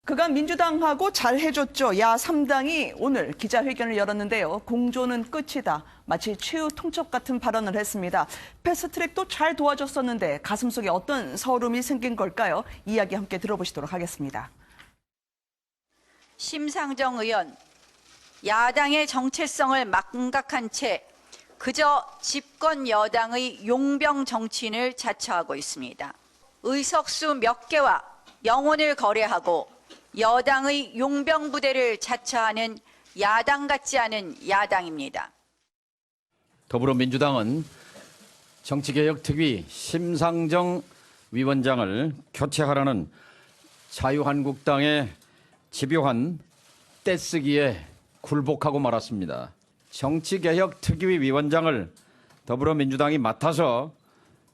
그간 민주당하고 잘 해줬죠. 야 3당이 오늘 기자회견을 열었는데요. 공조는 끝이다. 마치 최후 통첩 같은 발언을 했습니다. 패스트트랙도 잘 도와줬었는데 가슴속에 어떤 서름이 생긴 걸까요? 이야기 함께 들어보시도록 하겠습니다. 심상정 의원, 야당의 정체성을 망각한 채 그저 집권 여당의 용병 정치인을 자처하고 있습니다. 의석수 몇 개와 영혼을 거래하고 여당의 용병 부대를 자처하는 야당 같지 않은 야당입니다. 더불어민주당은 정치개혁특위 심상정 위원장을 교체하라는 자유한국당의 집요한 떼쓰기에 굴복하고 말았습니다. 정치개혁특위 위원장을 더불어민주당이 맡아서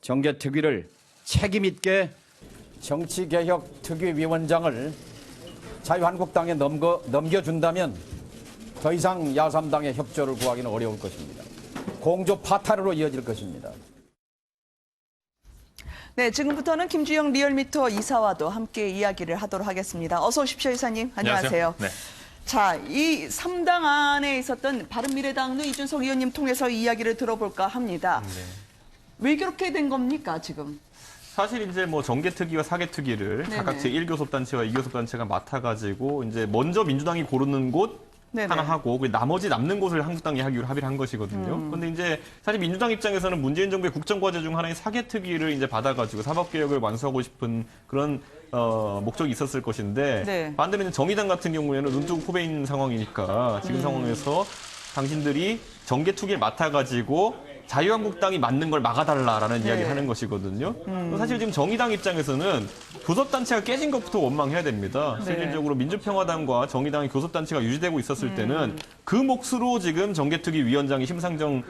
정개특위를 책임있게 정치개혁특위 위원장을 자유한국당에 넘겨준다면 더 이상 야3당의 협조를 구하기는 어려울 것입니다. 공조 파탈으로 이어질 것입니다. 네, 지금부터는 김주영 리얼미터 이사와도 함께 이야기를 하도록 하겠습니다. 어서 오십시오, 이사님. 안녕하세요. 네. 자, 이 3당 안에 있었던 바른미래당의 이준석 의원님 통해서 이야기를 들어볼까 합니다. 왜 그렇게 된 겁니까, 지금? 사실 이제 뭐 정개특위와 사개특위를 각각 제1교섭단체와 2교섭단체가 맡아가지고 이제 먼저 민주당이 고르는 곳 하나 하고 나머지 남는 곳을 한국당이 하기로 합의를 한 것이거든요. 그런데 이제 사실 민주당 입장에서는 문재인 정부의 국정과제 중 하나인 사개특위를 이제 받아가지고 사법개혁을 완수하고 싶은 그런 목적이 있었을 것인데 반대로 정의당 같은 경우에는 눈 뜨고 코 베인 상황이니까 지금 상황에서 당신들이 정개특위를 맡아가지고 자유한국당이 맞는 걸 막아달라라는 이야기를 하는 것이거든요. 사실 지금 정의당 입장에서는 교섭단체가 깨진 것부터 원망해야 됩니다. 실질적으로 민주평화당과 정의당의 교섭단체가 유지되고 있었을 때는 그 몫으로 지금 정개특위 위원장이 심상정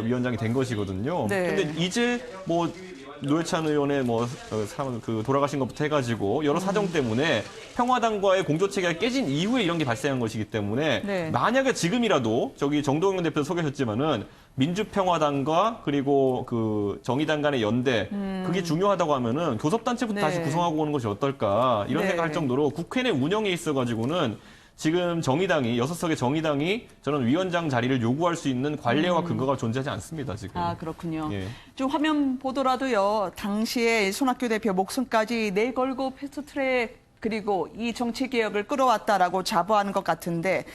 위원장이 된 것이거든요. 근데 이제 뭐 노회찬 의원의 돌아가신 것부터 해가지고 여러 사정 때문에 평화당과의 공조체계가 깨진 이후에 이런 게 발생한 것이기 때문에 만약에 지금이라도 저기 정동영 대표 소개하셨지만은 민주평화당과 그리고 그 정의당 간의 연대 그게 중요하다고 하면은 교섭단체부터 다시 구성하고 오는 것이 어떨까 이런 생각할 정도로 국회 내 운영에 있어가지고는 지금 정의당이 6석의 정의당이 저는 위원장 자리를 요구할 수 있는 관례와 근거가 존재하지 않습니다. 지금. 아, 그렇군요. 지금 화면 보더라도요. 당시에 손학규 대표 목숨까지 내걸고 패스트트랙 그리고 이 정치개혁을 끌어왔다라고 자부하는 것 같은데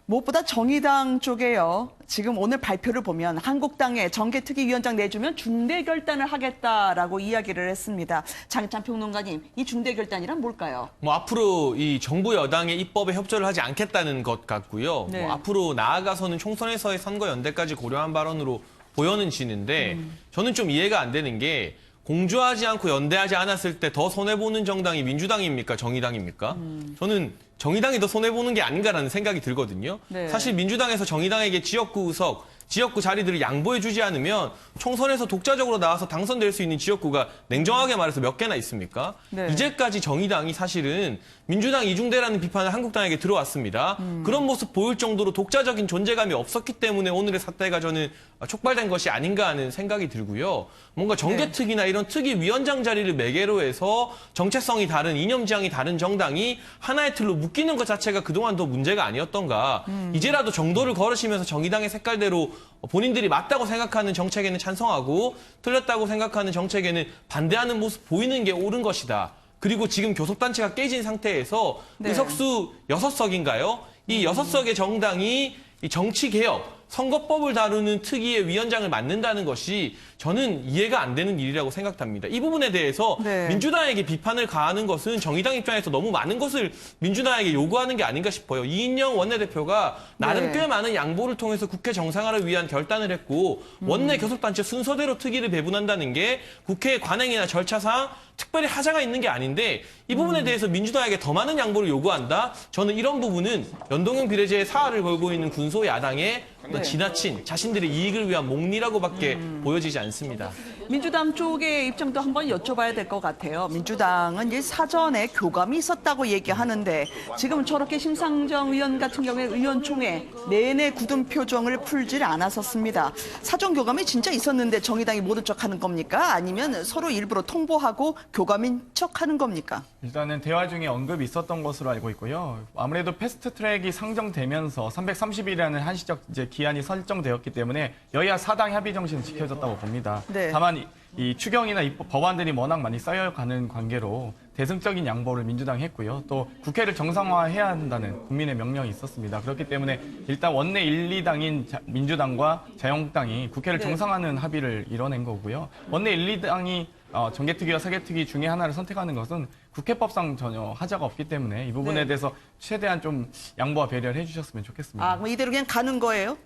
무엇보다 정의당 쪽에요. 지금 오늘 발표를 보면 한국당에 정개특위 위원장 내주면 중대결단을 하겠다라고 이야기를 했습니다. 장희찬 평론가님, 이 중대결단이란 뭘까요? 뭐 앞으로 이 정부 여당의 입법에 협조를 하지 않겠다는 것 같고요. 뭐 앞으로 나아가서는 총선에서의 선거연대까지 고려한 발언으로 보여지는데 저는 좀 이해가 안 되는 게 공조하지 않고 연대하지 않았을 때 더 손해보는 정당이 민주당입니까? 정의당입니까? 저는 정의당이 더 손해보는 게 아닌가라는 생각이 들거든요. 사실 민주당에서 정의당에게 지역구 의석, 지역구 자리들을 양보해주지 않으면 총선에서 독자적으로 나와서 당선될 수 있는 지역구가 냉정하게 말해서 몇 개나 있습니까? 이제까지 정의당이 사실은 민주당 이중대라는 비판을 한국당에게 들어왔습니다. 그런 모습 보일 정도로 독자적인 존재감이 없었기 때문에 오늘의 사태가 저는 촉발된 것이 아닌가 하는 생각이 들고요. 뭔가 정개특위나 이런 특위 위원장 자리를 매개로 해서 정체성이 다른, 이념 지향이 다른 정당이 하나의 틀로 묶이는 것 자체가 그동안 더 문제가 아니었던가. 이제라도 정도를 걸으시면서 정의당의 색깔대로 본인들이 맞다고 생각하는 정책에는 찬성하고 틀렸다고 생각하는 정책에는 반대하는 모습 보이는 게 옳은 것이다. 그리고 지금 교섭단체가 깨진 상태에서 의석수 6석인가요? 이 6석의 정당이 이 정치개혁, 선거법을 다루는 특위의 위원장을 맡는다는 것이 저는 이해가 안 되는 일이라고 생각합니다. 이 부분에 대해서 민주당에게 비판을 가하는 것은 정의당 입장에서 너무 많은 것을 민주당에게 요구하는 게 아닌가 싶어요. 이인영 원내대표가 나름 꽤 많은 양보를 통해서 국회 정상화를 위한 결단을 했고 원내 교섭단체 순서대로 특위를 배분한다는 게 국회의 관행이나 절차상 특별히 하자가 있는 게 아닌데 이 부분에 대해서 민주당에게 더 많은 양보를 요구한다? 저는 이런 부분은 연동형 비례제의 사활을 걸고 있는 군소 야당의 지나친 자신들의 이익을 위한 몽리라고밖에 보여지지 않습니다. 민주당 쪽의 입장도 한번 여쭤봐야 될 것 같아요. 민주당은 이제 사전에 교감이 있었다고 얘기하는데 지금 저렇게 심상정 의원 같은 경우에 의원총회 내내 굳은 표정을 풀질 않았었습니다. 사전 교감이 진짜 있었는데 정의당이 모른 척하는 겁니까? 아니면 서로 일부러 통보하고 교감인 척하는 겁니까? 일단은 대화 중에 언급이 있었던 것으로 알고 있고요. 아무래도 패스트트랙이 상정되면서 330일이라는 한시적 이제 기한이 설정되었기 때문에 여야 사당 협의 정신은 지켜졌다고 봅니다. 네. 다만 이 추경이나 법안들이 워낙 많이 쌓여가는 관계로 대승적인 양보를 민주당이 했고요. 또 국회를 정상화해야 한다는 국민의 명령이 있었습니다. 그렇기 때문에 일단 원내 1, 2당인 민주당과 자유한국당이 국회를 네. 정상화하는 합의를 이뤄낸 거고요. 원내 1, 2당이 정개특위와 사개특위 중에 하나를 선택하는 것은 국회법상 전혀 하자가 없기 때문에 이 부분에 네. 대해서 최대한 좀 양보와 배려를 해주셨으면 좋겠습니다. 아, 그럼 이대로 그냥 가는 거예요?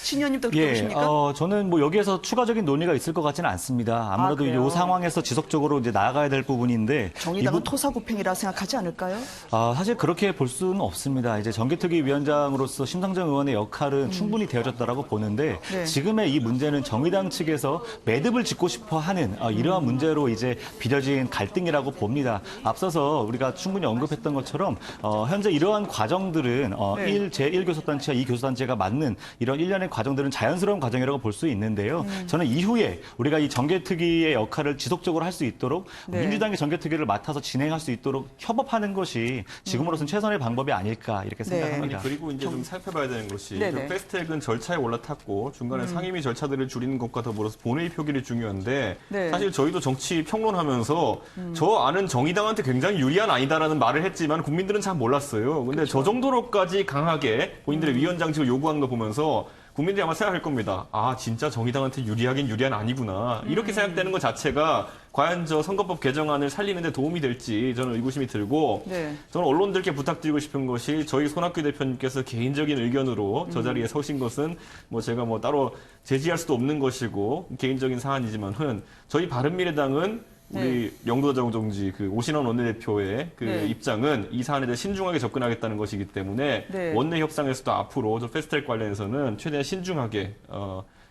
신 의원님도 그렇게 보십니까? 저는 뭐 여기에서 추가적인 논의가 있을 것 같지는 않습니다. 아무래도 그래요? 이 상황에서 지속적으로 이제 나아가야 될 부분인데 정의당은 토사구팽이라 생각하지 않을까요? 사실 그렇게 볼 수는 없습니다. 이제 정개특위 위원장으로서 심상정 의원의 역할은 충분히 되어졌다라고 보는데 네. 지금의 이 문제는 정의당 측에서 매듭을 짓고 싶어하는 이러한 문제로 이제 빚어진 갈등이라고 봅니다. 앞서서 우리가 충분히 언급했던 것처럼 현재 이러한 과정들은 네. 제1교섭단체와 2교섭단체가 맞는 이런 일련의 과정들은 자연스러운 과정이라고 볼 수 있는데요. 저는 이후에 우리가 이 정개특위의 역할을 지속적으로 할 수 있도록 네. 민주당이 정개특위를 맡아서 진행할 수 있도록 협업하는 것이 지금으로서는 최선의 방법이 아닐까 이렇게 네. 생각합니다. 그리고 이제 좀 살펴봐야 되는 것이 네네. 패스트트랙은 절차에 올라탔고 중간에 상임위 절차들을 줄이는 것과 더불어서 본회의 표결이 중요한데 네. 사실 저희도 정치 평론하면서 저 아는 정의당한테 굉장히 유리한 아니다라는 말을 했지만 국민들은 잘 몰랐어요. 근데 저 정도로까지 강하게 본인들의 위원장직을 요구하는 거 보면서 국민들이 아마 생각할 겁니다. 아, 진짜 정의당한테 유리하긴 유리한 아니구나. 이렇게 생각되는 것 자체가 과연 저 선거법 개정안을 살리는 데 도움이 될지 저는 의구심이 들고 네. 저는 언론들께 부탁드리고 싶은 것이 저희 손학규 대표님께서 개인적인 의견으로 저 자리에 서신 것은 뭐 제가 뭐 따로 제지할 수도 없는 것이고 개인적인 사안이지만은 저희 바른미래당은 우리 영도정 동지 그 오신원 원내대표의 그 네. 입장은 이 사안에 대해 신중하게 접근하겠다는 것이기 때문에 네. 원내 협상에서도 앞으로 저 패스트트랙 관련해서는 최대한 신중하게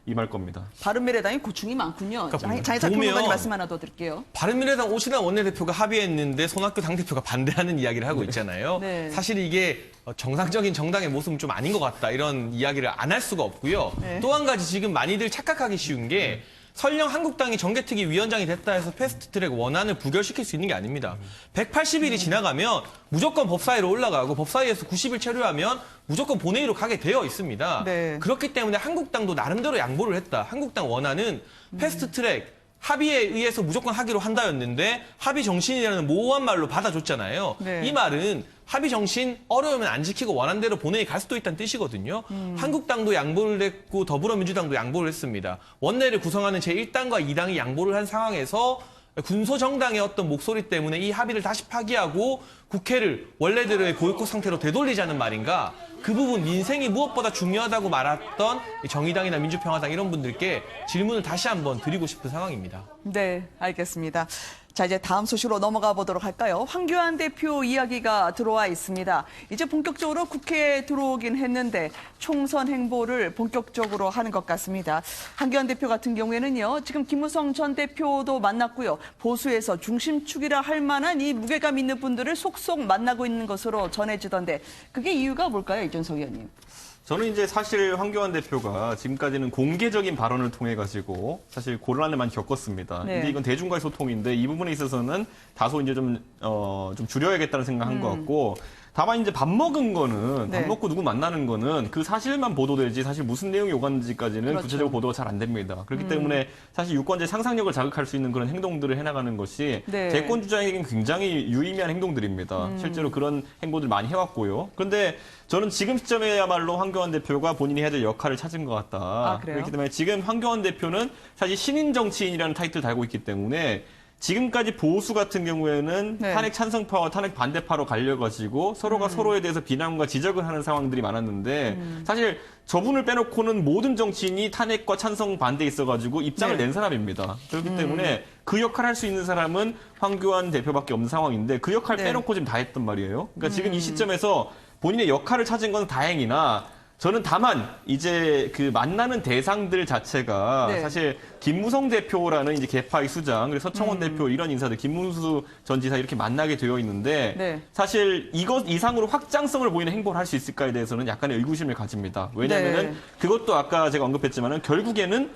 임할 겁니다. 바른미래당이 고충이 많군요. 그러니까 장혜사 보면 평론가님 말씀 하나 더 드릴게요. 바른미래당 오신환 원내대표가 합의했는데 손학규 당대표가 반대하는 이야기를 하고 있잖아요. 네. 사실 이게 정상적인 정당의 모습은 좀 아닌 것 같다 이런 이야기를 안 할 수가 없고요. 네. 또 한 가지 지금 많이들 착각하기 쉬운 게 설령 한국당이 정개특위 위원장이 됐다 해서 패스트트랙 원안을 부결시킬 수 있는 게 아닙니다. 180일이 지나가면 무조건 법사위로 올라가고 법사위에서 90일 체류하면 무조건 본회의로 가게 되어 있습니다. 네. 그렇기 때문에 한국당도 나름대로 양보를 했다. 한국당 원안은 패스트트랙 합의에 의해서 무조건 하기로 한다였는데 합의 정신이라는 모호한 말로 받아줬잖아요. 네. 이 말은 합의 정신 어려우면 안 지키고 원한대로 본회의 갈 수도 있다는 뜻이거든요. 한국당도 양보를 했고 더불어민주당도 양보를 했습니다. 원내를 구성하는 제1당과 2당이 양보를 한 상황에서 군소정당의 어떤 목소리 때문에 이 합의를 다시 파기하고 국회를 원래대로의 고육고 상태로 되돌리자는 말인가? 그 부분 민생이 무엇보다 중요하다고 말했던 정의당이나 민주평화당 이런 분들께 질문을 다시 한번 드리고 싶은 상황입니다. 네, 알겠습니다. 자, 이제 다음 소식으로 넘어가 보도록 할까요? 황교안 대표 이야기가 들어와 있습니다. 이제 본격적으로 국회에 들어오긴 했는데 총선 행보를 본격적으로 하는 것 같습니다. 황교안 대표 같은 경우에는요, 지금 김무성 전 대표도 만났고요. 보수에서 중심축이라 할 만한 이 무게감 있는 분들을 속속 만나고 있는 것으로 전해지던데 그게 이유가 뭘까요, 이준석 의원님? 저는 이제 사실 황교안 대표가 지금까지는 공개적인 발언을 통해 가지고 사실 곤란을 많이 겪었습니다. 네. 근데 이건 대중과의 소통인데 이 부분에 있어서는 다소 이제 좀 줄여야겠다는 생각한 것 같고 다만 이제 밥 먹은 거는 네. 밥 먹고 누구 만나는 거는 그 사실만 보도되지 사실 무슨 내용이 오갔는지까지는 그렇죠. 구체적으로 보도가 잘 안 됩니다. 그렇기 때문에 사실 유권자의 상상력을 자극할 수 있는 그런 행동들을 해나가는 것이 네. 대권 주자에게는 굉장히 유의미한 행동들입니다. 실제로 그런 행보들 많이 해왔고요. 그런데 저는 지금 시점에야말로 황교안 대표가 본인이 해야 될 역할을 찾은 것 같다. 아, 그래요? 그렇기 때문에 지금 황교안 대표는 사실 신인 정치인이라는 타이틀을 달고 있기 때문에 지금까지 보수 같은 경우에는 네. 탄핵 찬성파와 탄핵 반대파로 갈려가지고 서로가 서로에 대해서 비난과 지적을 하는 상황들이 많았는데 사실 저분을 빼놓고는 모든 정치인이 탄핵과 찬성 반대에 있어가지고 입장을 네. 낸 사람입니다. 그렇기 때문에 그 역할을 할 수 있는 사람은 황교안 대표밖에 없는 상황인데 그 역할 네. 빼놓고 지금 다 했단 말이에요. 그러니까 지금 이 시점에서 본인의 역할을 찾은 건 다행이나 저는 다만 이제 그 만나는 대상들 자체가 네. 사실 김무성 대표라는 이제 개파의 수장, 그리고 서청원 대표 이런 인사들, 김문수 전 지사 이렇게 만나게 되어 있는데 네. 사실 이것 이상으로 확장성을 보이는 행보를 할 수 있을까에 대해서는 약간의 의구심을 가집니다. 왜냐하면은 네. 그것도 아까 제가 언급했지만은 결국에는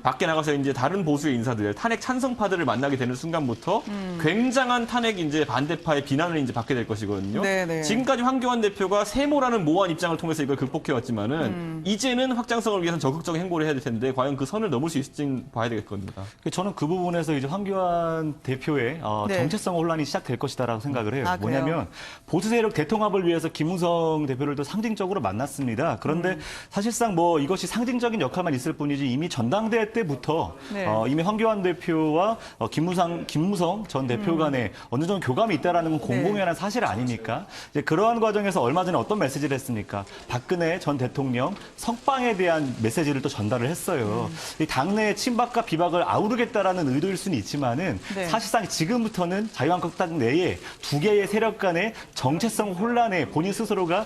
밖에 나가서 이제 다른 보수의 인사들, 탄핵 찬성파들을 만나게 되는 순간부터 굉장한 탄핵 이제 반대파의 비난을 이제 받게 될 것이거든요. 네네. 지금까지 황교안 대표가 세모라는 모호한 입장을 통해서 이걸 극복해 왔지만은 이제는 확장성을 위해서 적극적인 행보를 해야 될 텐데 과연 그 선을 넘을 수 있을지 봐야 되겠습니다. 저는 그 부분에서 이제 황교안 대표의 네. 정체성 혼란이 시작될 것이다라고 생각을 해요. 아, 그래요? 뭐냐면 보수 세력 대통합을 위해서 김무성 대표를 또 상징적으로 만났습니다. 그런데 사실상 뭐 이것이 상징적인 역할만 있을 뿐이지 이미 전당대회 때부터 네. 이미 황교안 대표와 김무성 전 대표 간에 어느 정도 교감이 있다라는 건 공공연한 사실 아닙니까? 이제 그러한 과정에서 얼마 전에 어떤 메시지를 했습니까? 박근혜 전 대통령 석방에 대한 메시지를 또 전달을 했어요. 이 당내의 친박과 비박을 아우르겠다라는 의도일 수는 있지만은 네. 사실상 지금부터는 자유한국당 내에 두 개의 세력 간의 정체성 혼란에 본인 스스로가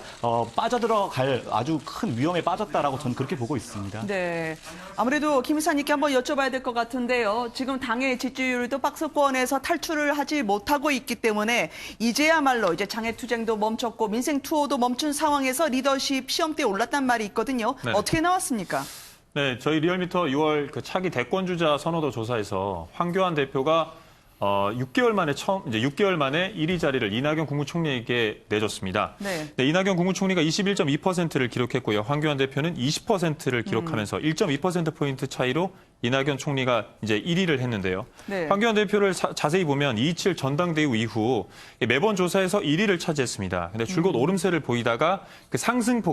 빠져들어갈 아주 큰 위험에 빠졌다라고 저는 그렇게 보고 있습니다. 네. 아무래도 김 이사님께 한번 여쭤봐야 될 것 같은데요. 지금 당의 지지율도 박스권에서 탈출을 하지 못하고 있기 때문에 이제야말로 이제 장애투쟁도 멈췄고 민생투어도 멈춘 상황에서 리더십 시험대에 올랐단 말이 있거든요. 네. 어떻게 나왔습니까? 네, 저희 리얼미터 6월 그 차기 대권주자 선호도 조사에서 황교안 대표가 6개월 만에 1위 자리를 이낙연 국무총리에게 내줬습니다. 네. 네, 이낙연 국무총리가 21.2%를 기록했고요. 황교안 대표는 20%를 기록하면서 1.2%포인트 차이로 이낙연 총리가 이제 1위를 했는데요. 네. 황교안 대표를 자세히 보면 227 전당대회 이후 매번 조사에서 1위를 차지했습니다. 근데 줄곧 오름세를 보이다가 그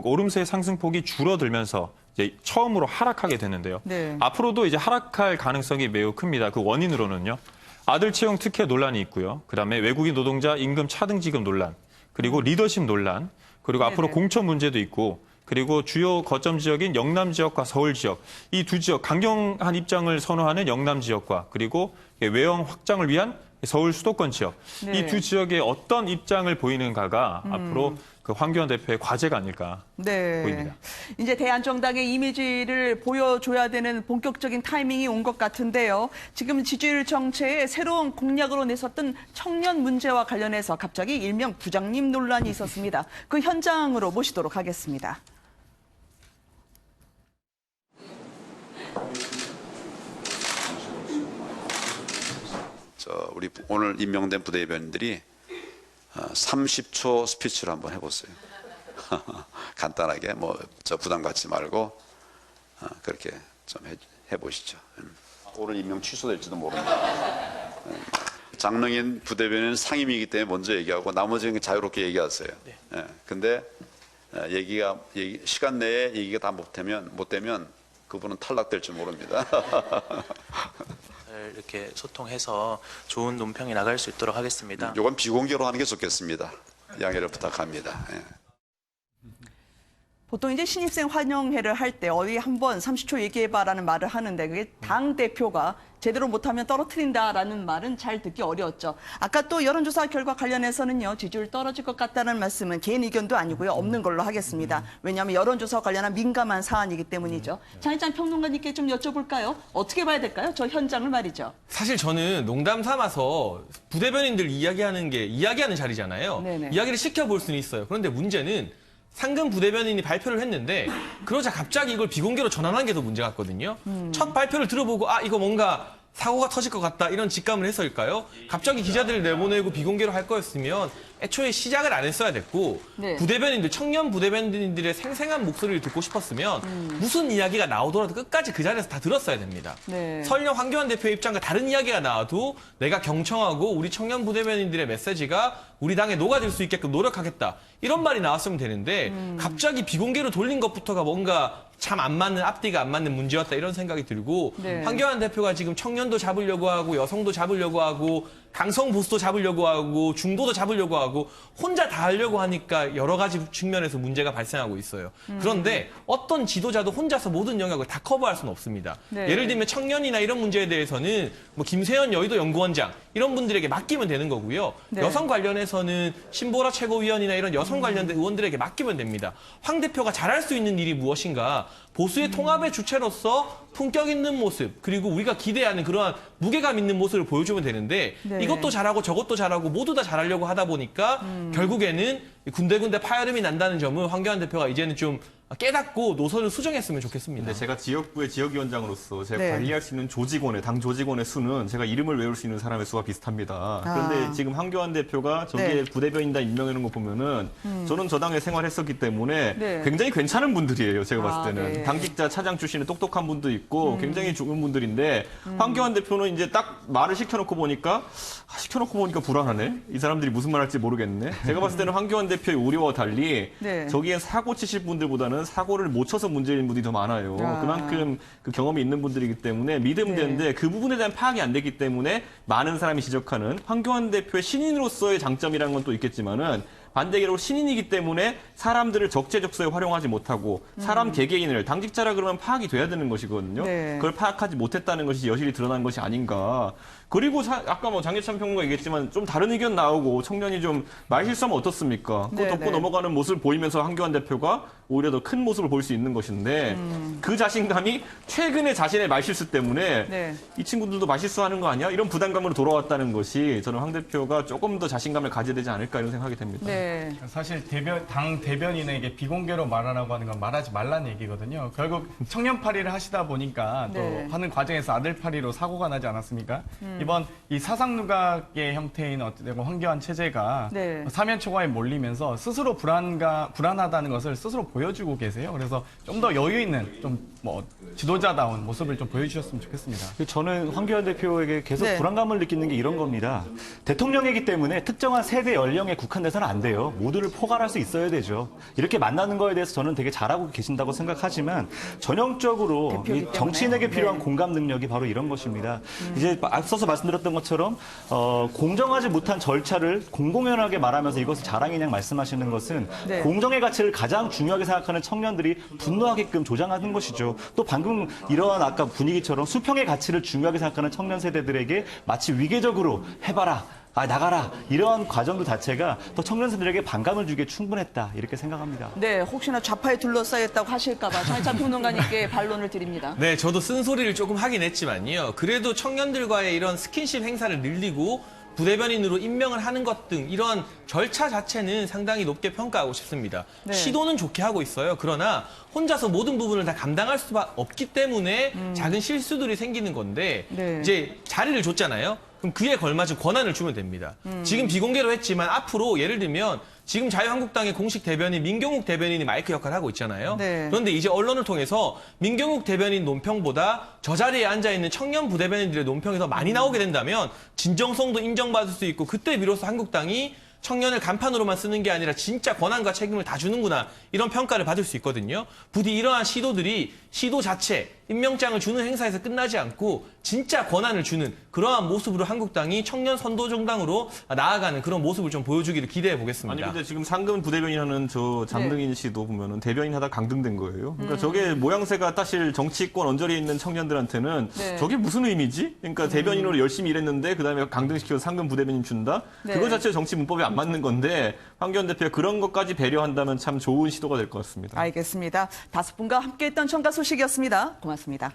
오름세의 상승폭이 줄어들면서 이제 처음으로 하락하게 됐는데요. 네. 앞으로도 이제 하락할 가능성이 매우 큽니다. 그 원인으로는요. 아들 채용 특혜 논란이 있고요. 그다음에 외국인 노동자 임금 차등 지급 논란, 그리고 리더십 논란, 그리고 앞으로 네네. 공천 문제도 있고, 그리고 주요 거점 지역인 영남 지역과 서울 지역, 이 두 지역 강경한 입장을 선호하는 영남 지역과 그리고 외형 확장을 위한 서울 수도권 지역, 네. 이 두 지역에 어떤 입장을 보이는가가 앞으로 그 황교안 대표의 과제가 아닐까 네. 보입니다. 이제 대한정당의 이미지를 보여줘야 되는 본격적인 타이밍이 온 것 같은데요. 지금 지지율 정체에 새로운 공약으로 내섰던 청년 문제와 관련해서 갑자기 일명 부장님 논란이 있었습니다. 그 현장으로 모시도록 하겠습니다. 우리 오늘 임명된 부대변인들이 30초 스피치를 한번 해보세요. 간단하게 저 부담 갖지 말고 그렇게 좀 해보시죠. 오늘 임명 취소될지도 모릅니다. 장릉인 부대변인 상임이기 때문에 먼저 얘기하고 나머지는 자유롭게 얘기하세요. 근데 시간 내에 얘기가 다 못 되면 그분은 탈락될지 모릅니다. 이렇게 소통해서 좋은 논평이 나갈 수 있도록 하겠습니다. 이건 비공개로 하는 게 좋겠습니다. 양해를 부탁합니다. 예. 보통 이제 신입생 환영회를 할 때 어디 한번 30초 얘기해봐라는 말을 하는데 그게 당 대표가 제대로 못하면 떨어뜨린다라는 말은 잘 듣기 어려웠죠. 아까 또 여론조사 결과 관련해서는요. 지지율 떨어질 것 같다는 말씀은 개인 의견도 아니고요. 없는 걸로 하겠습니다. 왜냐하면 여론조사와 관련한 민감한 사안이기 때문이죠. 장희찬 평론가님께 좀 여쭤볼까요? 어떻게 봐야 될까요? 저 현장을 말이죠. 사실 저는 농담 삼아서 부대변인들 이야기하는 자리잖아요. 네네. 이야기를 시켜볼 수는 있어요. 그런데 문제는 상근 부대변인이 발표를 했는데 그러자 갑자기 이걸 비공개로 전환한 게 더 문제 같거든요. 첫 발표를 들어보고 이거 뭔가 사고가 터질 것 같다 이런 직감을 했을까요? 갑자기 기자들을 내보내고 비공개로 할 거였으면 애초에 시작을 안 했어야 됐고 네. 청년 부대변인들의 생생한 목소리를 듣고 싶었으면 무슨 이야기가 나오더라도 끝까지 그 자리에서 다 들었어야 됩니다. 네. 설령 황교안 대표의 입장과 다른 이야기가 나와도 내가 경청하고 우리 청년 부대변인들의 메시지가 우리 당에 녹아들 수 있게끔 노력하겠다. 이런 말이 나왔으면 되는데 갑자기 비공개로 돌린 것부터가 뭔가 참 안 맞는 앞뒤가 안 맞는 문제였다 이런 생각이 들고 네. 황교안 대표가 지금 청년도 잡으려고 하고 여성도 잡으려고 하고 강성 보수도 잡으려고 하고 중도도 잡으려고 하고 혼자 다 하려고 하니까 여러 가지 측면에서 문제가 발생하고 있어요. 그런데 어떤 지도자도 혼자서 모든 영역을 다 커버할 수는 없습니다. 네. 예를 들면 청년이나 이런 문제에 대해서는 뭐 김세현 여의도 연구원장 이런 분들에게 맡기면 되는 거고요. 네. 여성 관련해서는 신보라 최고위원이나 이런 여성 관련된 의원들에게 맡기면 됩니다. 황 대표가 잘할 수 있는 일이 무엇인가? 보수의 통합의 주체로서 품격 있는 모습, 그리고 우리가 기대하는 그러한 무게감 있는 모습을 보여주면 되는데 네. 이것도 잘하고 저것도 잘하고 모두 다 잘하려고 하다 보니까 결국에는 군데군데 파열음이 난다는 점은 황교안 대표가 이제는 좀 깨닫고 노선을 수정했으면 좋겠습니다. 근데 제가 지역부의 지역위원장으로서 제가 네. 관리할 수 있는 조직원의 당 조직원의 수는 제가 이름을 외울 수 있는 사람의 수와 비슷합니다. 그런데 지금 황교안 대표가 저기에 네. 부대변인단 임명하는 거 보면은 저는 저 당에 생활했었기 때문에 네. 굉장히 괜찮은 분들이에요. 제가 봤을 때는 네. 당직자 차장 출신의 똑똑한 분도 있고 굉장히 좋은 분들인데 황교안 대표는 이제 딱 말을 시켜놓고 보니까 불안하네. 이 사람들이 무슨 말 할지 모르겠네. 제가 봤을 때는 황교안 대표의 우려와 달리 네. 저기에 사고 치실 분들보다는 사고를 못 쳐서 문제인 분들이 더 많아요. 그만큼 그 경험이 있는 분들이기 때문에 믿으면 네. 되는데 그 부분에 대한 파악이 안 되기 때문에 많은 사람이 지적하는 황교안 대표의 신인으로서의 장점이라는 건 또 있겠지만은 반대로 신인이기 때문에 사람들을 적재적소에 활용하지 못하고 사람 개개인을 당직자라 그러면 파악이 돼야 되는 것이거든요. 네. 그걸 파악하지 못했다는 것이 여실히 드러난 것이 아닌가. 그리고 아까 뭐 장혜찬 평론가 얘기했지만 좀 다른 의견 나오고 청년이 좀 말실수하면 어떻습니까? 그거 네, 덮고 네. 넘어가는 모습을 보이면서 황교안 대표가 오히려 더 큰 모습을 볼 수 있는 것인데 그 자신감이 최근에 자신의 말실수 때문에 네. 이 친구들도 말실수하는 거 아니야? 이런 부담감으로 돌아왔다는 것이 저는 황 대표가 조금 더 자신감을 가져야 되지 않을까 이런 생각이 됩니다. 네. 사실 당 대변인에게 비공개로 말하라고 하는 건 말하지 말라는 얘기거든요. 결국 청년파리를 하시다 보니까 또 네. 하는 과정에서 아들파리로 사고가 나지 않았습니까? 이번 이 사상누각의 형태인 어쨌든 황교안 체제가 네. 사면 초과에 몰리면서 스스로 불안하다는 것을 스스로 보여주고 계세요. 그래서 좀 더 여유 있는 좀 뭐 지도자다운 모습을 좀 보여주셨으면 좋겠습니다. 저는 황교안 대표에게 계속 네. 불안감을 느끼는 게 이런 겁니다. 대통령이기 때문에 특정한 세대 연령에 국한돼서는 안 돼요. 모두를 포괄할 수 있어야 되죠. 이렇게 만나는 거에 대해서 저는 되게 잘하고 계신다고 생각하지만 전형적으로 대표이기 이 때문에. 정치인에게 필요한 네. 공감 능력이 바로 이런 것입니다. 이제 앞서서 말씀드렸던 것처럼 공정하지 못한 절차를 공공연하게 말하면서 이것을 자랑이냐 말씀하시는 것은 네. 공정의 가치를 가장 중요하게 생각하는 청년들이 분노하게끔 조장하는 것이죠. 또 방금 이러한 아까 분위기처럼 수평의 가치를 중요하게 생각하는 청년 세대들에게 마치 위계적으로 해봐라. 나가라. 이러한 과정도 자체가 또 청년 세대들에게 반감을 주기에 충분했다. 이렇게 생각합니다. 네, 혹시나 좌파에 둘러싸였다고 하실까봐 장혜찬 평론가님께 반론을 드립니다. 네, 저도 쓴소리를 조금 하긴 했지만요. 그래도 청년들과의 이런 스킨십 행사를 늘리고 부대변인으로 임명을 하는 것 등 이런 절차 자체는 상당히 높게 평가하고 싶습니다. 네. 시도는 좋게 하고 있어요. 그러나 혼자서 모든 부분을 다 감당할 수가 없기 때문에 작은 실수들이 생기는 건데 네. 이제 자리를 줬잖아요. 그럼 그에 걸맞은 권한을 주면 됩니다. 지금 비공개로 했지만 앞으로 예를 들면 지금 자유한국당의 공식 대변인 민경욱 대변인이 마이크 역할을 하고 있잖아요. 네. 그런데 이제 언론을 통해서 민경욱 대변인 논평보다 저 자리에 앉아있는 청년 부대변인들의 논평이 더 많이 나오게 된다면 진정성도 인정받을 수 있고 그때 비로소 한국당이 청년을 간판으로만 쓰는 게 아니라 진짜 권한과 책임을 다 주는구나 이런 평가를 받을 수 있거든요. 부디 이러한 시도들이 시도 자체 임명장을 주는 행사에서 끝나지 않고 진짜 권한을 주는 그러한 모습으로 한국당이 청년 선도 정당으로 나아가는 그런 모습을 좀 보여주기를 기대해 보겠습니다. 아니 근데 지금 상금 부대변인하는 저 장등인 씨도 보면은 대변인 하다 강등된 거예요. 그러니까 저게 모양새가 사실 정치권 언저리에 있는 청년들한테는 네. 저게 무슨 의미지? 그러니까 대변인으로 열심히 일했는데 그다음에 강등시켜서 상금 부대변인 준다? 네. 그거 자체 정치 문법에 안 맞는 건데 황교안 대표가 그런 것까지 배려한다면 참 좋은 시도가 될 것 같습니다. 알겠습니다. 5분과 함께했던 청가 소식이었습니다. 고맙습니다.